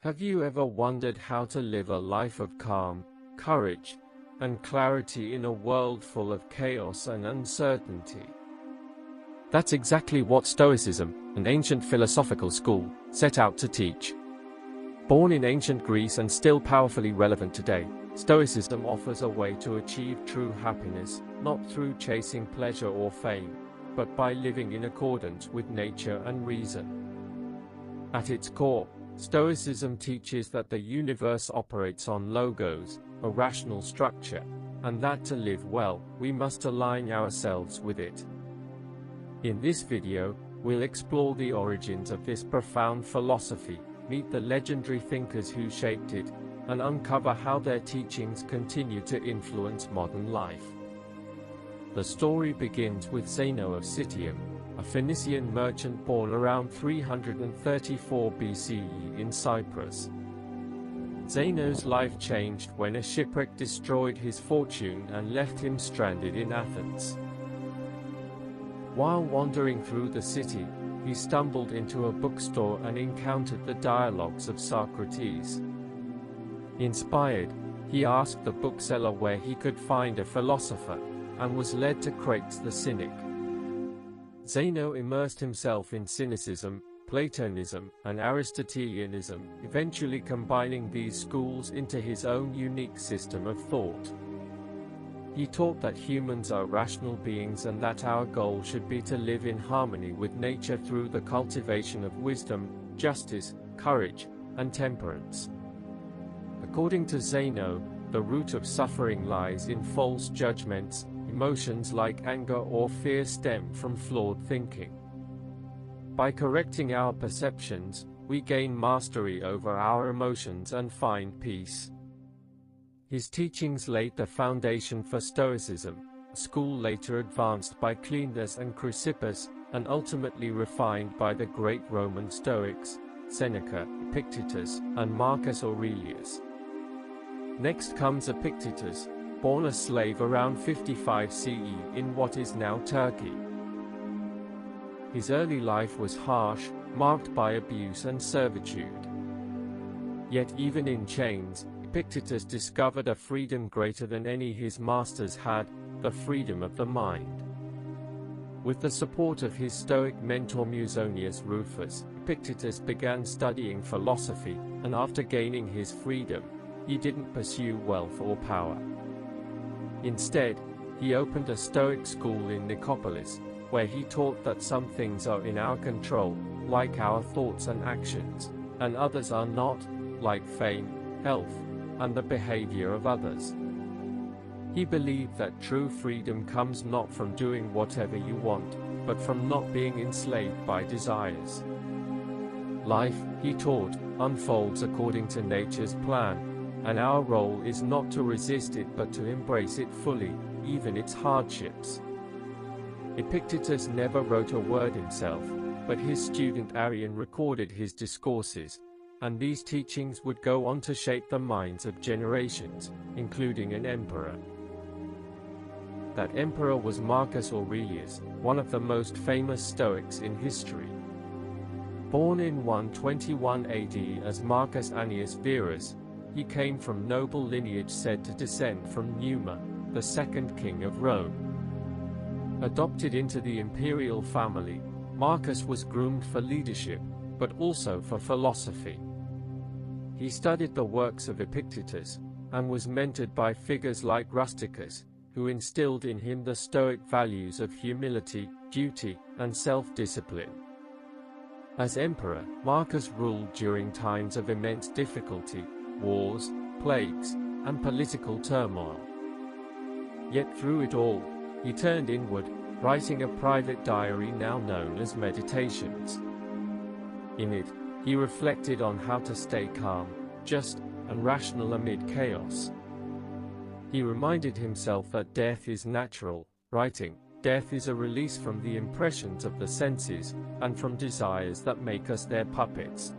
Have you ever wondered how to live a life of calm, courage, and clarity in a world full of chaos and uncertainty? That's exactly what Stoicism, an ancient philosophical school, set out to teach. Born in ancient Greece and still powerfully relevant today, Stoicism Offers a way to achieve true happiness, not through chasing pleasure or fame, but by living in accordance with nature and reason. At its core, Stoicism teaches that the universe operates on logos, a rational structure, and that to live well, we must align ourselves with it. In this video, we'll explore the origins of this profound philosophy, meet the legendary thinkers who shaped it, and uncover how their teachings continue to influence modern life. The story begins with Zino of Citium, a Phoenician merchant born around 334 BCE in Cyprus. Zeno's life changed when a shipwreck destroyed his fortune and left him stranded in Athens. While wandering through the city, he stumbled into a bookstore and encountered the dialogues of Socrates. Inspired, he asked the bookseller where he could find a philosopher, and was led to Crates the Cynic. Zeno immersed himself in Cynicism, Platonism, and Aristotelianism, eventually combining these schools into his own unique system of thought. He taught that humans are rational beings and that our goal should be to live in harmony with nature through the cultivation of wisdom, justice, courage, and temperance. According to Zeno, the root of suffering lies in false judgments. Emotions like anger or fear stem from flawed thinking. By correcting our perceptions, we gain mastery over our emotions and find peace. His teachings laid the foundation for Stoicism, a school later advanced by Cleinias and Chrysippus, and ultimately refined by the great Roman Stoics, Seneca, Epictetus, and Marcus Aurelius. Next comes Epictetus, born a slave around 55 CE in what is now Turkey. His early life was harsh, marked by abuse and servitude. Yet even in chains, Epictetus discovered a freedom greater than any his masters had, the freedom of the mind. With the support of his Stoic mentor Musonius Rufus, Epictetus began studying philosophy, and after gaining his freedom, he didn't pursue wealth or power. Instead, he opened a Stoic school in Nicopolis, where he taught that some things are in our control, like our thoughts and actions, and others are not, like fame, health, and the behavior of others. He believed that true freedom comes not from doing whatever you want, but from not being enslaved by desires. Life, he taught, unfolds according to nature's plan, and our role is not to resist it but to embrace it fully, even its hardships. Epictetus never wrote a word himself, but his student Arrian recorded his discourses, and these teachings would go on to shape the minds of generations, including an emperor. That emperor was Marcus Aurelius, one of the most famous Stoics in history. Born in 121 AD as Marcus Annius Verus, he came from noble lineage said to descend from Numa, the second king of Rome. Adopted into the imperial family, Marcus was groomed for leadership, but also for philosophy. He studied the works of Epictetus, and was mentored by figures like Rusticus, who instilled in him the Stoic values of humility, duty, and self-discipline. As emperor, Marcus ruled during times of immense difficulty, wars, plagues, and political turmoil. Yet through it all, he turned inward, writing a private diary now known as Meditations. In it, he reflected on how to stay calm, just, and rational amid chaos. He reminded himself that death is natural, writing, "Death is a release from the impressions of the senses, and from desires that make us their puppets."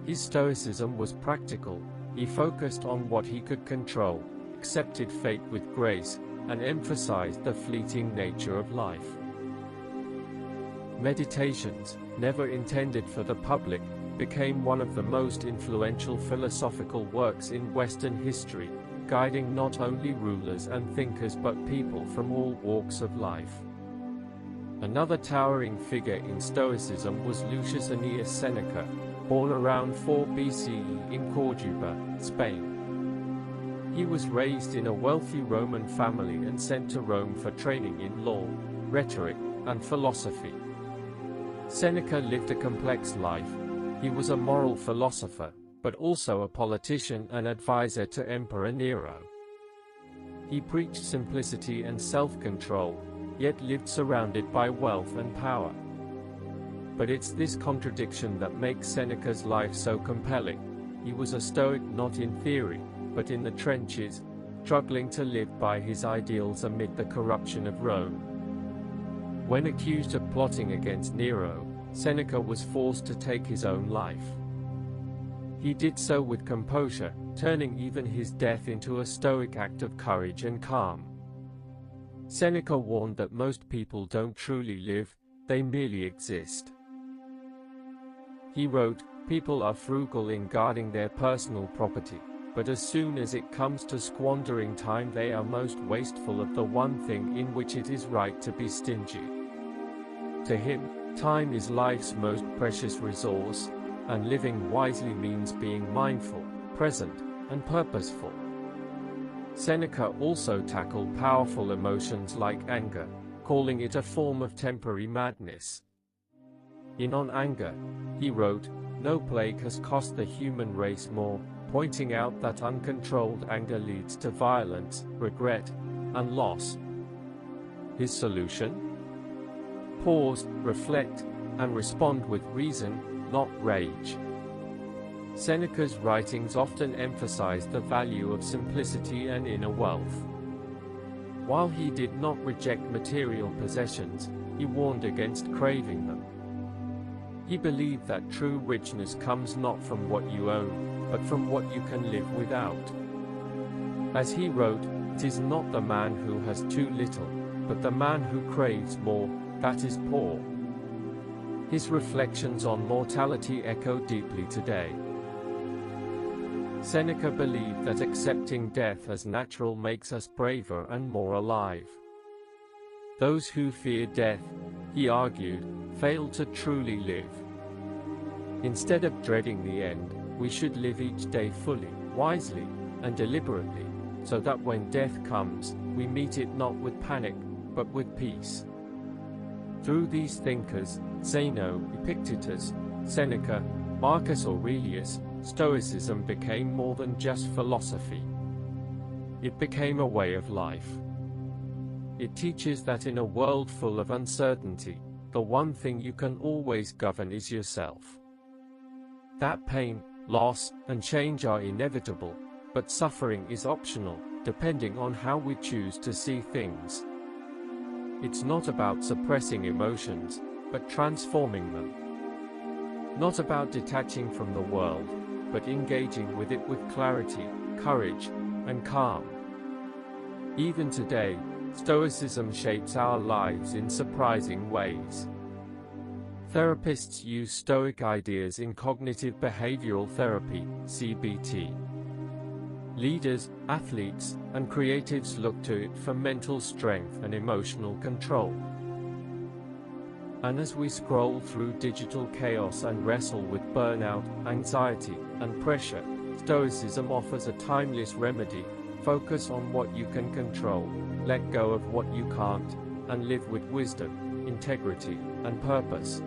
His Stoicism was practical. He focused on what he could control, accepted fate with grace, and emphasized the fleeting nature of life. Meditations, never intended for the public, became one of the most influential philosophical works in Western history, guiding not only rulers and thinkers but people from all walks of life. Another towering figure in Stoicism was Lucius Annaeus Seneca, born around 4 BCE in Cordoba, Spain. He was raised in a wealthy Roman family and sent to Rome for training in law, rhetoric, and philosophy. Seneca lived a complex life. He was a moral philosopher, but also a politician and advisor to Emperor Nero. He preached simplicity and self-control, yet lived surrounded by wealth and power. But it's this contradiction that makes Seneca's life so compelling. He was a Stoic not in theory, but in the trenches, struggling to live by his ideals amid the corruption of Rome. When accused of plotting against Nero, Seneca was forced to take his own life. He did so with composure, turning even his death into a Stoic act of courage and calm. Seneca warned that most people don't truly live, they merely exist. He wrote, "People are frugal in guarding their personal property, but as soon as it comes to squandering time they are most wasteful of the one thing in which it is right to be stingy." To him, time is life's most precious resource, and living wisely means being mindful, present, and purposeful. Seneca also tackled powerful emotions like anger, calling it a form of temporary madness. In On Anger, he wrote, "No plague has cost the human race more," pointing out that uncontrolled anger leads to violence, regret, and loss. His solution? Pause, reflect, and respond with reason, not rage. Seneca's writings often emphasize the value of simplicity and inner wealth. While he did not reject material possessions, he warned against craving them. He believed that true richness comes not from what you own, but from what you can live without. As he wrote, "It is not the man who has too little, but the man who craves more, that is poor." His reflections on mortality echo deeply today. Seneca believed that accepting death as natural makes us braver and more alive. Those who fear death, he argued, fail to truly live. Instead of dreading the end, we should live each day fully, wisely, and deliberately, so that when death comes, we meet it not with panic, but with peace. Through these thinkers, Zeno, Epictetus, Seneca, Marcus Aurelius, Stoicism became more than just philosophy. It became a way of life. It teaches that in a world full of uncertainty, the one thing you can always govern is yourself. That pain, loss, and change are inevitable, but suffering is optional, depending on how we choose to see things. It's not about suppressing emotions, but transforming them. Not about detaching from the world, but engaging with it with clarity, courage, and calm. Even today, Stoicism shapes our lives in surprising ways. Therapists use Stoic ideas in cognitive behavioral therapy, CBT. Leaders, athletes, and creatives look to it for mental strength and emotional control. And as we scroll through digital chaos and wrestle with burnout, anxiety, and pressure, Stoicism offers a timeless remedy: focus on what you can control, let go of what you can't, and live with wisdom, integrity, and purpose.